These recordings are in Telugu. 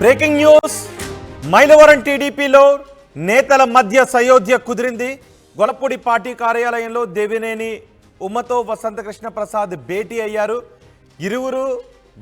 Breaking news. మైలవరం టీడీపీలో నేతల మధ్య సయోధ్య కుదిరింది. గొలపూడి పార్టీ కార్యాలయంలో దేవినేని ఉమ్మతో వసంతకృష్ణ ప్రసాద్ భేటీ అయ్యారు. ఇరువురు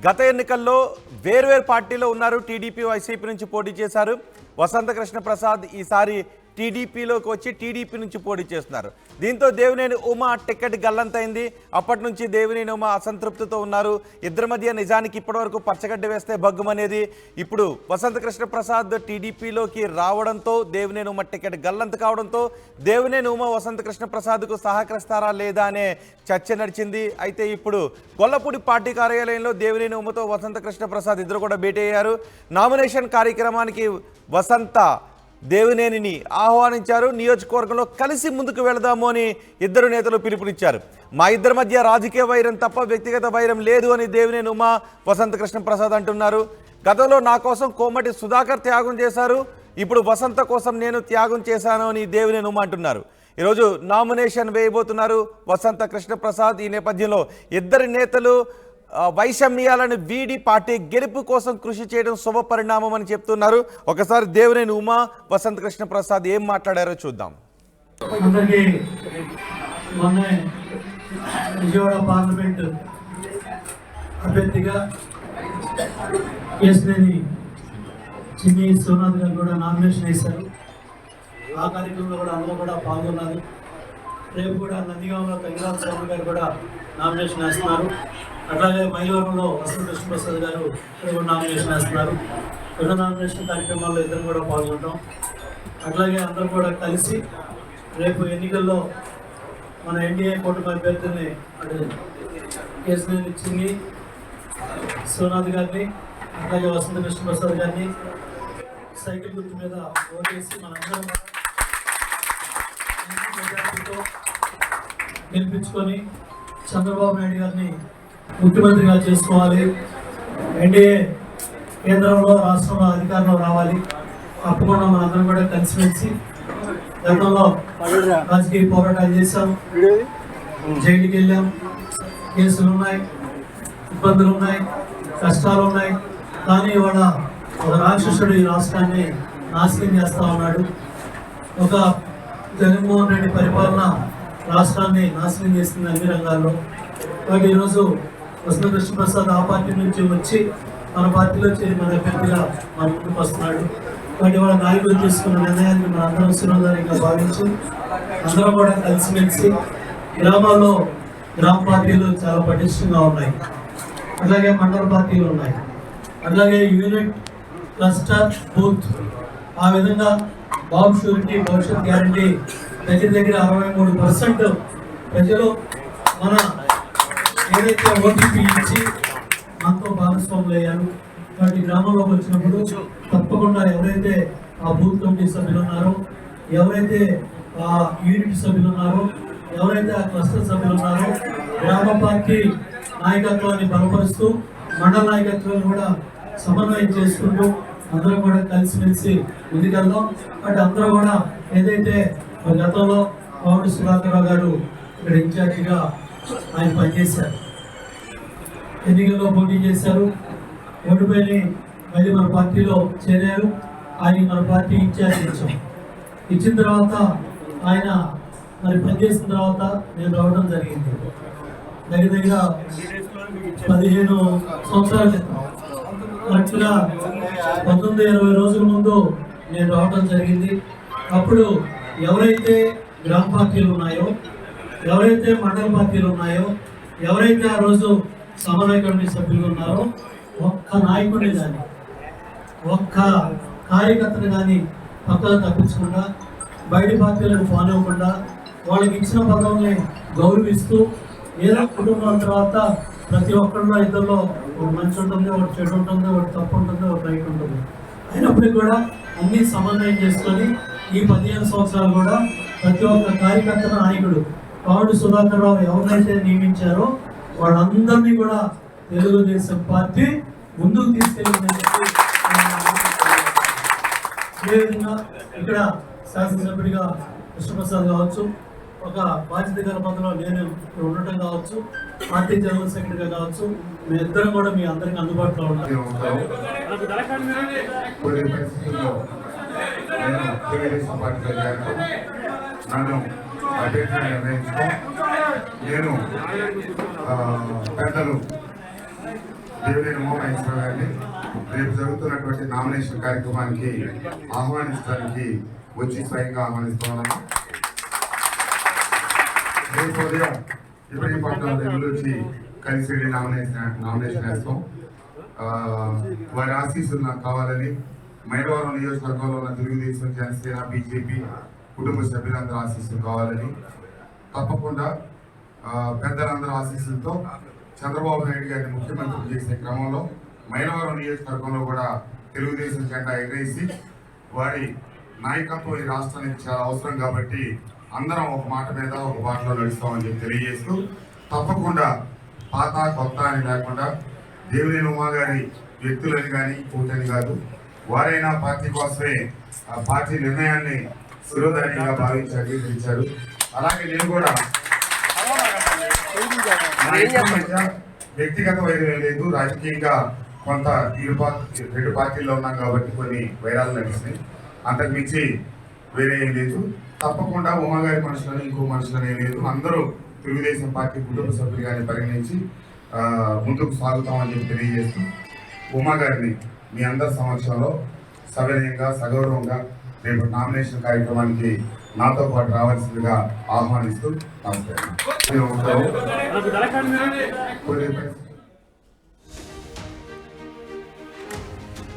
గత ఎన్నికల్లో వేర్వేరు పార్టీలో ఉన్నారు. టీడీపీ వైసీపీ నుంచి పోటీ చేశారు. వసంతకృష్ణ ప్రసాద్ ఈసారి టీడీపీలోకి వచ్చి టీడీపీ నుంచి పోటీ చేస్తున్నారు. దీంతో దేవినేని ఉమ టికెట్ గల్లంతైంది. అప్పటి నుంచి దేవినేని ఉమ అసంతృప్తితో ఉన్నారు. ఇద్దరి మధ్య నిజానికి ఇప్పటివరకు పచ్చగడ్డ వేస్తే భగ్గుమనేది. ఇప్పుడు వసంతకృష్ణ ప్రసాద్ టీడీపీలోకి రావడంతో దేవినేని ఉమ టికెట్ గల్లంత కావడంతో దేవినేని ఉమ వసంతకృష్ణ ప్రసాద్కు సహకరిస్తారా లేదా అనే చర్చ నడిచింది. అయితే ఇప్పుడు గొల్లపూడి పార్టీ కార్యాలయంలో దేవినేని ఉమతో వసంతకృష్ణ ప్రసాద్ ఇద్దరు కూడా భేటీ అయ్యారు. నామినేషన్ కార్యక్రమానికి వసంత దేవినేనిని ఆహ్వానించారు. నియోజకవర్గంలో కలిసి ముందుకు వెళదాము అని ఇద్దరు నేతలు పిలుపునిచ్చారు. మా ఇద్దరి మధ్య రాజకీయ వైరం తప్ప వ్యక్తిగత వైరం లేదు అని దేవినేని ఉమ వసంతకృష్ణ ప్రసాద్ అంటున్నారు. గతంలో నా కోసం కోమటి సుధాకర్ త్యాగం చేశారు, ఇప్పుడు వసంత కోసం నేను త్యాగం చేశాను అని దేవినేని ఉమ అంటున్నారు. ఈరోజు నామినేషన్ వేయబోతున్నారు వసంత కృష్ణ ప్రసాద్. ఈ నేపథ్యంలో ఇద్దరి నేతలు వైషమ్యాలను వీడి పార్టీ గెలుపు కోసం కృషి చేయడం శుభ పరిణామం అని చెప్తున్నారు. ఒకసారి దేవినేని ఉమా వసంత కృష్ణ ప్రసాద్ ఏం మాట్లాడారో చూద్దాం. అందరికీ మొన్న విజయవాడ పార్లమెంట్ అభ్యర్థిగా కేసినేని చిన్ని సోనాథ్ గారు కూడా నామినేషన్ వేశారు. ఆ కార్యక్రమంలో కూడా అందరూ కూడా పాల్గొన్నారు. రేపు కూడా నందిగామలో తంగిరాల స్వామి గారు కూడా నామినేషన్ వేస్తున్నారు. అట్లాగే మైలవరంలో వసంతకృష్ణ ప్రసాద్ గారు కూడా నామినేషన్ వేస్తున్నారు. రెండు నామినేషన్ కార్యక్రమాల్లో ఇద్దరు కూడా పాల్గొంటాం. అట్లాగే అందరూ కూడా కలిసి రేపు ఎన్నికల్లో మన ఎన్డీఏ కూటమి అభ్యర్థిని అటు కేసినేని చిన్ని సోనాథ్ గారిని అట్లాగే వసంతకృష్ణ ప్రసాద్ గారిని సైకిల్ గుర్తు మీద ఓటేసి మనందరం మెజారిటీతో గెలిపించుకొని చంద్రబాబు నాయుడు గారిని ముఖ్యమంత్రిగా చేసుకోవాలి. ఎన్డీఏ కేంద్రంలో రాష్ట్రంలో అధికారంలో రావాలి. తప్పకుండా మనందరం కూడా కలిసిమెలిసి గతంలో రాజకీయ పోరాటాలు చేశాం, జైలుకి వెళ్ళాం, కేసులు ఉన్నాయి, ఇబ్బందులు ఉన్నాయి, కష్టాలు ఉన్నాయి. కానీ ఇవాళ ఒక రాక్షసుడు ఈ రాష్ట్రాన్ని నాశనం చేస్తూ ఉన్నాడు. ఒక జగన్మోహన్ రెడ్డి పరిపాలన రాష్ట్రాన్ని నాశనం చేస్తుంది అన్ని రంగాల్లో. కాబట్టి ఈరోజు వసంతకృష్ణ ప్రసాద్ ఆ పార్టీ నుంచి వచ్చి మన పార్టీలో చేరి మన అభ్యర్థిగా మన ముందుకు వస్తున్నాడు. కాబట్టి వాళ్ళ నాయకులు తీసుకున్న నిర్ణయాన్ని మన అందరం శిరోధారంగా భావించి అందరం కూడా కలిసిమెలిసి గ్రామాల్లో గ్రామ పార్టీలు చాలా పటిష్టంగా ఉన్నాయి, అట్లాగే మండల పార్టీలు ఉన్నాయి, అట్లాగే యూనిట్ క్లస్టర్ బూత్ ఆ విధంగా బాబు షూరిటీ భవిష్యత్ గ్యారంటీ దగ్గర 63% ప్రజలు మన ఏదైతే ఓటీపీ ఇచ్చి మనతో భాగస్వాములు అయ్యారు. వాటి గ్రామంలోకి వచ్చినప్పుడు తప్పకుండా ఎవరైతే ఆ బూత్ కమిటీ సభ్యులు ఉన్నారో, ఎవరైతే ఆ యూనిట్ సభ్యులు ఉన్నారో, ఎవరైతే ఆ క్లస్టర్ సభ్యులు ఉన్నారో గ్రామ పార్టీ నాయకత్వాన్ని బలపరుస్తూ మండల నాయకత్వాన్ని కూడా సమన్వయం చేసుకుంటూ అందరం కూడా కలిసిమెలిసి ముందుకెళ్దాం. బట్ అందరూ కూడా ఏదైతే గతంలో కోమటి సుధాకర్ గారు ఇక్కడ ఇన్ఛార్జిగా ఆయన పనిచేశారు, ఎన్నికల్లో పోటీ చేశారు, ఓడిపోయి మళ్ళీ మన పార్టీలో చేరారు. ఆయన మన పార్టీ ఇన్ఛార్జ్ ఇచ్చిన తర్వాత ఆయన మరి పనిచేసిన తర్వాత నేను రావడం జరిగింది. దగ్గర 15 సంవత్సరాల క్రితం కరెక్ట్గా 19-20 రోజుల ముందు నేను రావడం జరిగింది. అప్పుడు ఎవరైతే గ్రామ పార్టీలు ఉన్నాయో, ఎవరైతే మండల పార్టీలు ఉన్నాయో, ఎవరైతే ఆ రోజు సమన్వయ కమిటీ సభ్యులు ఉన్నారో ఒక్క నాయకుడిని కానీ ఒక్క కార్యకర్తను కానీ పక్కన తప్పించకుండా బయట పార్టీలకు పానివ్వకుండా వాళ్ళకి ఇచ్చిన పదవుల్ని గౌరవిస్తూ ఏదో కుటుంబం తర్వాత ప్రతి ఒక్కరిలో ఇద్దరిలో ఒక మంచి ఉంటుంది, ఒకటి చెడు ఉంటుంది, ఒకటి తప్పు ఉంటుంది, ఒకటి రైట్ ఉంటుంది. అయినప్పటికీ కూడా అన్ని సమన్వయం చేసుకొని ఈ 15 సంవత్సరాలు కూడా ప్రతి ఒక్క కార్యకర్త నాయకుడు కోమటి సుధాకర్ రావు ఎవరినైతే నియమించారో వాళ్ళందరినీ కూడా తెలుగుదేశం పార్టీ ముందుకు తీసుకెళ్ళిందని చెప్పి అదేవిధంగా ఇక్కడ శాసనసభ్యుడిగా కృష్ణప్రసాద్ కావచ్చు, ఒక బాధ్యత గల పదవిలో నేను ఉండటం కావచ్చు, పార్టీ జనరల్ సెక్రటరీగా కావచ్చు, మీ ఇద్దరం కూడా మీ అందరికీ అందుబాటులో ఉంటాం. కొన్ని పరిస్థితుల్లో నేను తెలుగుదేశం పార్టీలో చేరటం, నన్ను అభ్యర్థిగా నిర్ణయించడం, నేను పెద్దలు దేవినేని ఉమామహేశ్వర గారిని రేపు జరుగుతున్నటువంటి నామినేషన్ కార్యక్రమానికి ఆహ్వానించడానికి వచ్చి స్వయంగా ఆహ్వానిస్తున్నాను. రేపు ఉదయం ఇబ్రహీంపట్నం దగ్గర వచ్చి కలిసి వెళ్ళి నామినేషన్ వేస్తాం. వారి ఆశీస్సులు నాకు కావాలని, మైలవరం నియోజకవర్గంలో ఉన్న తెలుగుదేశం, జనసేన, బీజేపీ కుటుంబ సభ్యులందరూ ఆశీస్సులు కావాలని, తప్పకుండా పెద్దలందరూ ఆశీస్సులతో చంద్రబాబు నాయుడు గారిని ముఖ్యమంత్రి చేసే క్రమంలో మైలవరం నియోజకవర్గంలో కూడా తెలుగుదేశం జెండా ఎగరేసి వారి నాయకత్వం ఈ రాష్ట్రానికి చాలా అవసరం కాబట్టి అందరం ఒక మాట మీద ఒక బాటలో నడుస్తామని చెప్పి తెలియజేస్తూ, తప్పకుండా పాత కొత్త అని లేకుండా దేవినేని ఉమా గారి వ్యక్తులని కానీ కూటని కాదు, వారైనా పార్టీ కోసమే ఆ పార్టీ నిర్ణయాన్ని శిరోధారిగా భావించి అంగీకరించారు. అలాగే నేను కూడా వ్యక్తిగత వైరం లేదు, రాజకీయంగా కొంత రెండు పార్టీల్లో ఉన్నాం కాబట్టి కొన్ని వైరాలు నడిచినాయి, అంతకు మించి వేరే ఏం లేదు. తప్పకుండా ఉమా గారి మనుషులని ఇంకో మనుషులని ఏం లేదు, అందరూ తెలుగుదేశం పార్టీ కుటుంబ సభ్యులుగానే పరిగణించి ముందుకు సాగుతామని చెప్పి తెలియజేస్తూ, ఉమా గారిని మీ అందరి సమక్షంలో సవినయంగా సగౌరవంగా రేపు నామినేషన్ కార్యక్రమానికి నాతో పాటు రావాల్సిందిగా ఆహ్వానిస్తూ నమస్కారం.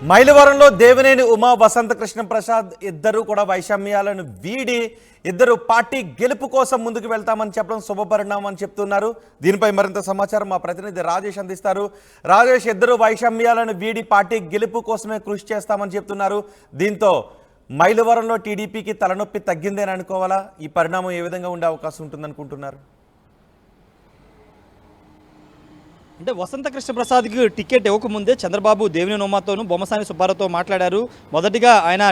మైలవరంలో దేవినేని ఉమా, వసంత కృష్ణ ప్రసాద్ ఇద్దరు కూడా వైషమ్యాలను వీడి ఇద్దరు పార్టీ గెలుపు కోసం ముందుకు వెళ్తామని చెప్పడం శుభపరిణామం అని చెప్తున్నారు. దీనిపై మరింత సమాచారం మా ప్రతినిధి రాజేష్ అందిస్తారు. రాజేష్, ఇద్దరు వైషమ్యాలను వీడి పార్టీ గెలుపు కోసమే కృషి చేస్తామని చెప్తున్నారు. దీంతో మైలవరంలో టీడీపీకి తలనొప్పి తగ్గిందని అనుకోవాలా? ఈ పరిణామం ఏ విధంగా ఉండే అవకాశం ఉంటుందనుకుంటున్నారు? అంటే వసంత కృష్ణ ప్రసాద్కి టికెట్ ఇవ్వకముందే చంద్రబాబు దేవినేని ఉమాతోనూ బొమ్మసాని సుబ్బారావుతో మాట్లాడారు. మొదటిగా ఆయన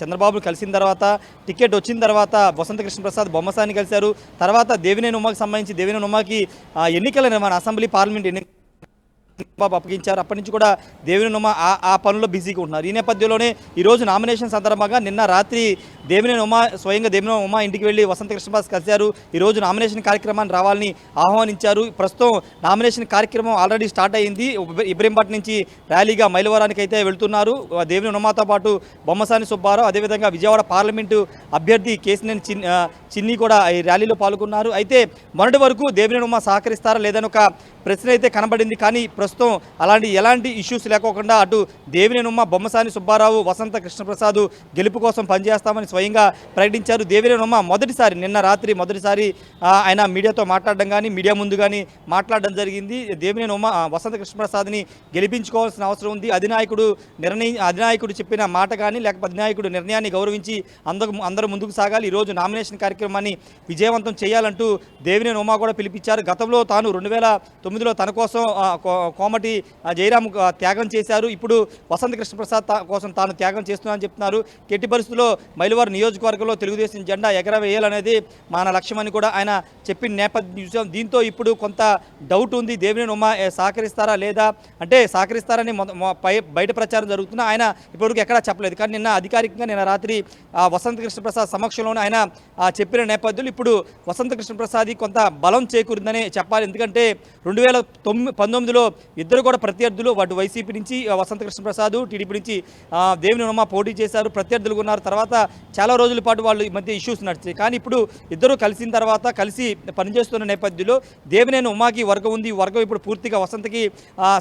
చంద్రబాబు కలిసిన తర్వాత, టికెట్ వచ్చిన తర్వాత వసంత కృష్ణ ప్రసాద్ బొమ్మసాని కలిశారు. తర్వాత దేవినేని ఉమాకి సంబంధించి దేవినేని ఉమాకి ఎన్నికల నిర్మాణ అసెంబ్లీ పార్లమెంట్ బాబు అప్పగించారు. అప్పటి నుంచి కూడా దేవినేని ఉమా ఆ పనుల్లో బిజీగా ఉంటున్నారు. ఈ నేపథ్యంలోనే ఈరోజు నామినేషన్ సందర్భంగా నిన్న రాత్రి దేవినేని ఉమా స్వయంగా దేవినేని ఉమా ఇంటికి వెళ్ళి వసంత కృష్ణప్రసాద్ కలిశారు. ఈరోజు నామినేషన్ కార్యక్రమాన్ని రావాలని ఆహ్వానించారు. ప్రస్తుతం నామినేషన్ కార్యక్రమం ఆల్రెడీ స్టార్ట్ అయింది. ఇబ్రహీంపట్నం నుంచి ర్యాలీగా మైలవరానికి అయితే వెళ్తున్నారు. దేవినేని ఉమాతో పాటు బొమ్మసాని సుబ్బారావు, అదేవిధంగా విజయవాడ పార్లమెంటు అభ్యర్థి కేసినేని చిన్ని కూడా ఈ ర్యాలీలో పాల్గొన్నారు. అయితే మొన్నటి వరకు దేవినేని ఉమా సహకరిస్తారా లేదని ఒక ప్రశ్న అయితే కనబడింది. కానీ ప్రస్తుతం ఎలాంటి ఇష్యూస్ లేకోకుండా అటు దేవినేని ఉమా, బొమ్మసాని సుబ్బారావు, వసంత కృష్ణప్రసాద్ గెలుపు కోసం పనిచేస్తామని స్వయంగా ప్రకటించారు. దేవినేని ఉమా నిన్న రాత్రి మొదటిసారి ఆయన మీడియాతో మాట్లాడడం కానీ, మీడియా ముందు కానీ మాట్లాడడం జరిగింది. దేవినేని ఉమా వసంత కృష్ణప్రసాద్ని గెలిపించుకోవాల్సిన అవసరం ఉంది. అధినాయకుడు చెప్పిన మాట కానీ, లేకపోతే అధినాయకుడు నిర్ణయాన్ని గౌరవించి అందరూ ముందుకు సాగాలి. ఈరోజు నామినేషన్ కార్యక్రమాన్ని విజయవంతం చేయాలంటూ దేవినేని ఉమా కూడా పిలిపించారు. గతంలో తాను 2009లో తన కోసం కోమటి జయరాం త్యాగం చేశారు. ఇప్పుడు వసంత కృష్ణప్రసాద్ కోసం తాను త్యాగం చేస్తున్నానని చెప్తున్నారు. ఎట్టి పరిస్థితుల్లో మైలవరం నియోజకవర్గంలో తెలుగుదేశం జెండా ఎగరవేయాలనేది మన లక్ష్యమని కూడా ఆయన చెప్పిన నేపథ్యం. దీంతో ఇప్పుడు కొంత డౌట్ ఉంది, దేవినేని ఉమా సహకరిస్తారా లేదా అంటే సహకరిస్తారని బయట ప్రచారం జరుగుతున్నా ఆయన ఇప్పటివరకు ఎక్కడా చెప్పలేదు. కానీ అధికారికంగా నిన్న రాత్రి వసంత కృష్ణప్రసాద్ సమక్షంలోనే ఆయన చెప్పిన నేపథ్యంలో ఇప్పుడు వసంత కృష్ణప్రసాద్ కొంత బలం చేకూరిందని చెప్పాలి. ఎందుకంటే 2019లో ఇద్దరు కూడా ప్రత్యర్థులు, వాటి వైసీపీ నుంచి వసంత కృష్ణప్రసాద్, టీడీపీ నుంచి దేవినేని ఉమా పోటీ చేశారు, ప్రత్యర్థులుగా ఉన్నారు. తర్వాత చాలా రోజుల పాటు వాళ్ళు ఈ మధ్య ఇష్యూస్ నడిచాయి. కానీ ఇప్పుడు ఇద్దరు కలిసిన తర్వాత కలిసి పనిచేస్తున్న నేపథ్యంలో దేవినేని ఉమాకి వర్గం ఉంది. వర్గం ఇప్పుడు పూర్తిగా వసంతకి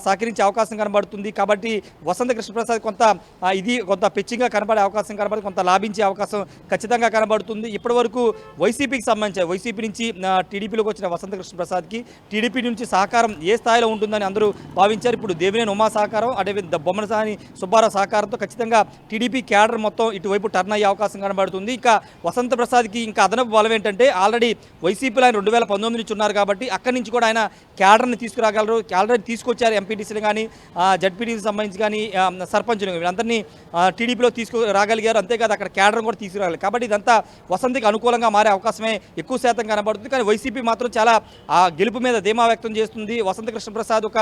సహకరించే అవకాశం కనబడుతుంది. కాబట్టి వసంత కృష్ణప్రసాద్ కొంత పిచ్చిగా కనబడే అవకాశం కనబడి కొంత లాభించే అవకాశం ఖచ్చితంగా కనబడుతుంది. ఇప్పటి వరకు వైసీపీ నుంచి టీడీపీలోకి వచ్చిన వసంత కృష్ణప్రసాద్కి, టీడీపీ నుంచి సహకారం ఏ స్థాయిలో ఉంటుందని అందరూ భావించారు. ఇప్పుడు దేవినేని ఉమా సహకారం అదేవిధంగా బొమ్మసాని సుబ్బారావు సహకారంతో ఖచ్చితంగా టీడీపీ క్యాడర్ మొత్తం ఇటువైపు టర్న్ అయ్యే అవకాశం కనబడుతుంది. ఇక వసంత ప్రసాద్కి ఇంకా అదనపు బలం ఏంటంటే ఆల్రెడీ వైసీపీలో ఆయన 2019 నుంచి ఉన్నారు కాబట్టి అక్కడి నుంచి కూడా ఆయన క్యాడర్ని తీసుకురాగలరు. ఆల్రెడీ తీసుకొచ్చారు ఎంపీటీసీలు కానీ జడ్పీటీసీకి సంబంధించి కానీ సర్పంచులు వీళ్ళందరినీ టీడీపీలో తీసుకురాగలిగారు. అంతేకాదు అక్కడ క్యాడర్ని కూడా తీసుకురాగలిగారు. కాబట్టి ఇదంతా వసంతకి అనుకూలంగా మారే అవకాశమే ఎక్కువ శాతం కనబడుతుంది. కానీ వైసీపీ మాత్రం చాలా గెలుపు మీద ధీమా వ్యక్తం చేస్తుంది. వసంత కృష్ణప్రసాద్ ఒక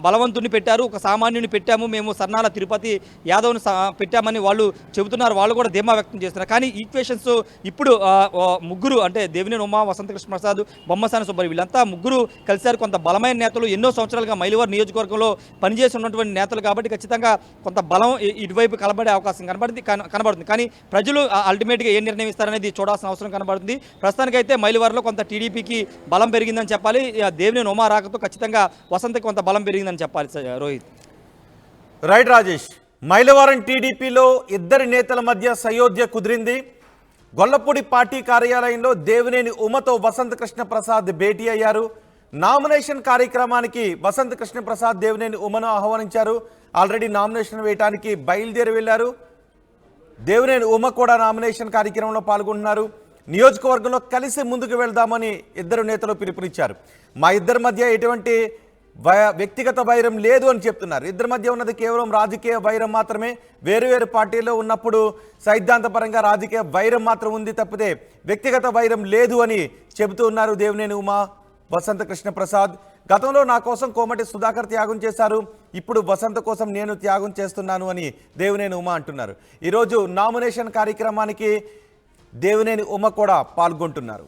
బలవంతుని పెట్టారు, ఒక సామాన్యుని పెట్టాము, మేము సన్నాల తిరుపతి యాదవ్ని పెట్టామని వాళ్ళు చెబుతున్నారు. వాళ్ళు కూడా ధీమా వ్యక్తం చేస్తున్నారు. కానీ ఈక్వేషన్స్ ఇప్పుడు ముగ్గురు అంటే దేవినేని ఉమా, వసంత కృష్ణప్రసాద్, బొమ్మసాని సుబ్బారావు వీళ్ళంతా ముగ్గురు కలిసారు. కొంత బలమైన నేతలు, ఎన్నో సంవత్సరాలుగా మైలవరం నియోజకవర్గంలో పనిచేసి ఉన్నటువంటి నేతలు కాబట్టి ఖచ్చితంగా కొంత బలం ఇటువైపు కలబడే అవకాశం కనబడుతుంది. కానీ ప్రజలు అల్టిమేట్గా ఏ నిర్ణయం ఇస్తారనేది చూడాల్సిన అవసరం కనబడుతుంది. ప్రస్తుతానికైతే మైలవరంలో కొంత టీడీపీకి బలం పెరిగిందని చెప్పాలి. దేవినేని ఉమా రాకతో ఖచ్చితంగా వసంతకి కొంత బలం పెరిగిందని చెప్పాలి. రోహిత్. రైట్ రాజేష్, మైలవరం టీడీపీలో ఇద్దరి నేతల మధ్య సయోధ్య కుదిరింది. గొల్లపూడి పార్టీ కార్యాలయంలో దేవినేని ఉమతో వసంత కృష్ణ ప్రసాద్ భేటీ అయ్యారు. నామినేషన్ కార్యక్రమానికి వసంత కృష్ణ ప్రసాద్ దేవినేని ఉమను ఆహ్వానించారు. ఆల్రెడీ నామినేషన్ వేయడానికి బయలుదేరి వెళ్లారు. దేవినేని ఉమ కూడా నామినేషన్ కార్యక్రమంలో పాల్గొంటున్నారు. నియోజకవర్గంలో కలిసి ముందుకు వెళ్దామని ఇద్దరు నేతలు పిలుపునిచ్చారు. మా ఇద్దరి మధ్య ఎటువంటి వ్యక్తిగత వైరం లేదు అని చెప్తున్నారు. ఇద్దరి మధ్య ఉన్నది కేవలం రాజకీయ వైరం మాత్రమే. వేరు పార్టీలో ఉన్నప్పుడు సైద్ధాంతపరంగా రాజకీయ వైరం మాత్రం ఉంది తప్పితే వ్యక్తిగత వైరం లేదు అని చెబుతూ ఉన్నారు దేవినేని ఉమా, వసంత కృష్ణ ప్రసాద్. గతంలో నా కోసం కోమటి సుధాకర్ త్యాగం చేశారు, ఇప్పుడు వసంత కోసం నేను త్యాగం చేస్తున్నాను అని దేవినేని ఉమా అంటున్నారు. ఈరోజు నామినేషన్ కార్యక్రమానికి దేవినేని ఉమ కూడా పాల్గొంటున్నారు.